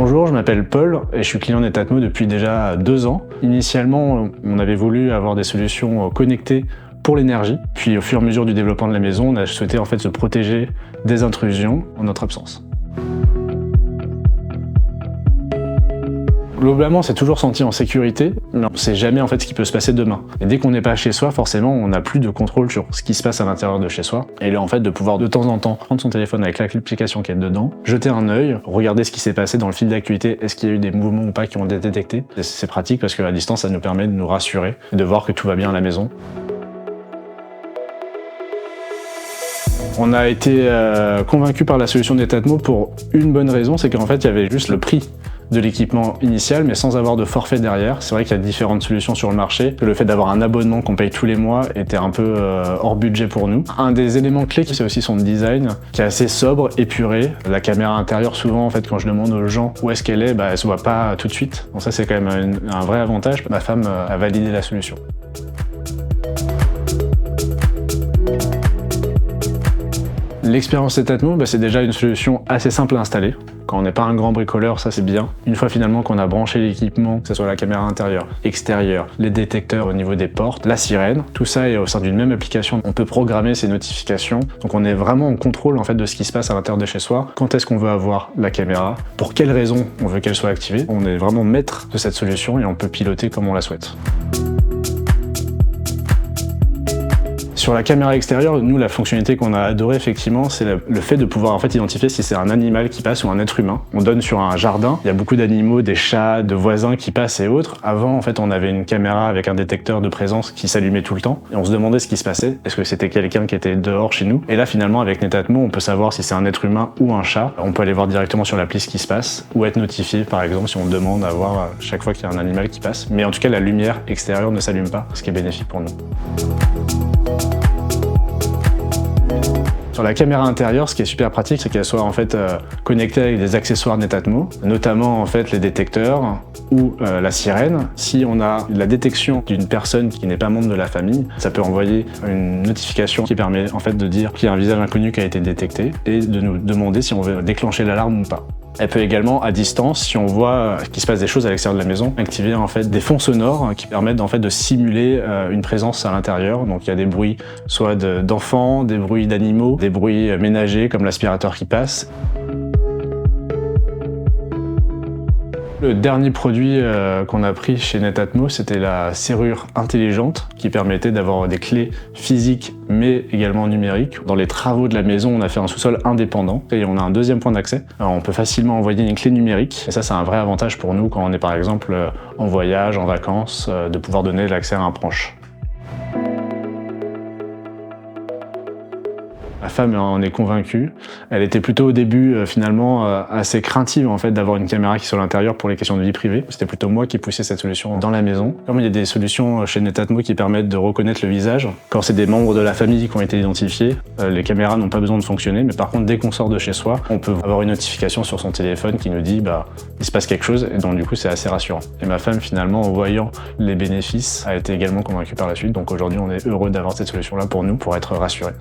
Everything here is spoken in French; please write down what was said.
Bonjour, je m'appelle Paul et je suis client Netatmo depuis déjà 2 ans. Initialement, on avait voulu avoir des solutions connectées pour l'énergie. Puis au fur et à mesure du développement de la maison, on a souhaité en fait se protéger des intrusions en notre absence. Globalement, on s'est toujours senti en sécurité, mais on ne sait jamais en fait ce qui peut se passer demain. Et dès qu'on n'est pas chez soi, forcément, on n'a plus de contrôle sur ce qui se passe à l'intérieur de chez soi. Et là, en fait, de pouvoir de temps en temps prendre son téléphone avec l'application qui est dedans, jeter un œil, regarder ce qui s'est passé dans le fil d'actualité, est-ce qu'il y a eu des mouvements ou pas qui ont été détectés. C'est pratique parce qu'à distance, ça nous permet de nous rassurer, de voir que tout va bien à la maison. On a été convaincus par la solution Netatmo pour une bonne raison, c'est qu'en fait, il y avait juste le prix de l'équipement initial, mais sans avoir de forfait derrière. C'est vrai qu'il y a différentes solutions sur le marché. Le fait d'avoir un abonnement qu'on paye tous les mois était un peu hors budget pour nous. Un des éléments clés, c'est aussi son design, qui est assez sobre, épuré. La caméra intérieure, souvent, en fait, quand je demande aux gens où est-ce qu'elle est, elle se voit pas tout de suite. Donc ça, c'est quand même un vrai avantage. Ma femme a validé la solution. L'expérience Netatmo, c'est déjà une solution assez simple à installer. Quand on n'est pas un grand bricoleur, ça c'est bien. Une fois finalement qu'on a branché l'équipement, que ce soit la caméra intérieure, extérieure, les détecteurs au niveau des portes, la sirène, tout ça est au sein d'une même application. On peut programmer ses notifications. Donc on est vraiment en contrôle en fait de ce qui se passe à l'intérieur de chez soi. Quand est-ce qu'on veut avoir la caméra? Pour quelles raisons on veut qu'elle soit activée? On est vraiment maître de cette solution et on peut piloter comme on la souhaite. Sur la caméra extérieure, nous, la fonctionnalité qu'on a adorée, effectivement, c'est le fait de pouvoir en fait identifier si c'est un animal qui passe ou un être humain. On donne sur un jardin, il y a beaucoup d'animaux, des chats, de voisins qui passent et autres. Avant, en fait, on avait une caméra avec un détecteur de présence qui s'allumait tout le temps et on se demandait ce qui se passait. Est-ce que c'était quelqu'un qui était dehors chez nous? Et là, finalement, avec Netatmo, on peut savoir si c'est un être humain ou un chat. On peut aller voir directement sur l'appli ce qui se passe ou être notifié, par exemple, si on demande à voir chaque fois qu'il y a un animal qui passe. Mais en tout cas, la lumière extérieure ne s'allume pas, ce qui est bénéfique pour nous. Sur la caméra intérieure, ce qui est super pratique, c'est qu'elle soit en fait connectée avec des accessoires Netatmo, notamment en fait les détecteurs ou la sirène. Si on a la détection d'une personne qui n'est pas membre de la famille, ça peut envoyer une notification qui permet en fait de dire qu'il y a un visage inconnu qui a été détecté et de nous demander si on veut déclencher l'alarme ou pas. Elle peut également, à distance, si on voit qu'il se passe des choses à l'extérieur de la maison, activer en fait des fonds sonores qui permettent en fait de simuler une présence à l'intérieur. Donc il y a des bruits soit d'enfants, des bruits d'animaux, des bruits ménagers comme l'aspirateur qui passe. Le dernier produit qu'on a pris chez Netatmo, c'était la serrure intelligente qui permettait d'avoir des clés physiques mais également numériques. Dans les travaux de la maison, on a fait un sous-sol indépendant et on a un deuxième point d'accès. On peut facilement envoyer une clé numérique et ça c'est un vrai avantage pour nous quand on est par exemple en voyage, en vacances, de pouvoir donner l'accès à un proche. Ma femme en est convaincue. Elle était plutôt au début finalement assez craintive en fait d'avoir une caméra qui soit à l'intérieur pour les questions de vie privée. C'était plutôt moi qui poussais cette solution dans la maison. Comme il y a des solutions chez Netatmo qui permettent de reconnaître le visage, quand c'est des membres de la famille qui ont été identifiés, les caméras n'ont pas besoin de fonctionner, mais par contre dès qu'on sort de chez soi, on peut avoir une notification sur son téléphone qui nous dit il se passe quelque chose et donc du coup c'est assez rassurant. Et ma femme finalement en voyant les bénéfices a été également convaincue par la suite, donc aujourd'hui on est heureux d'avoir cette solution là pour nous pour être rassurés.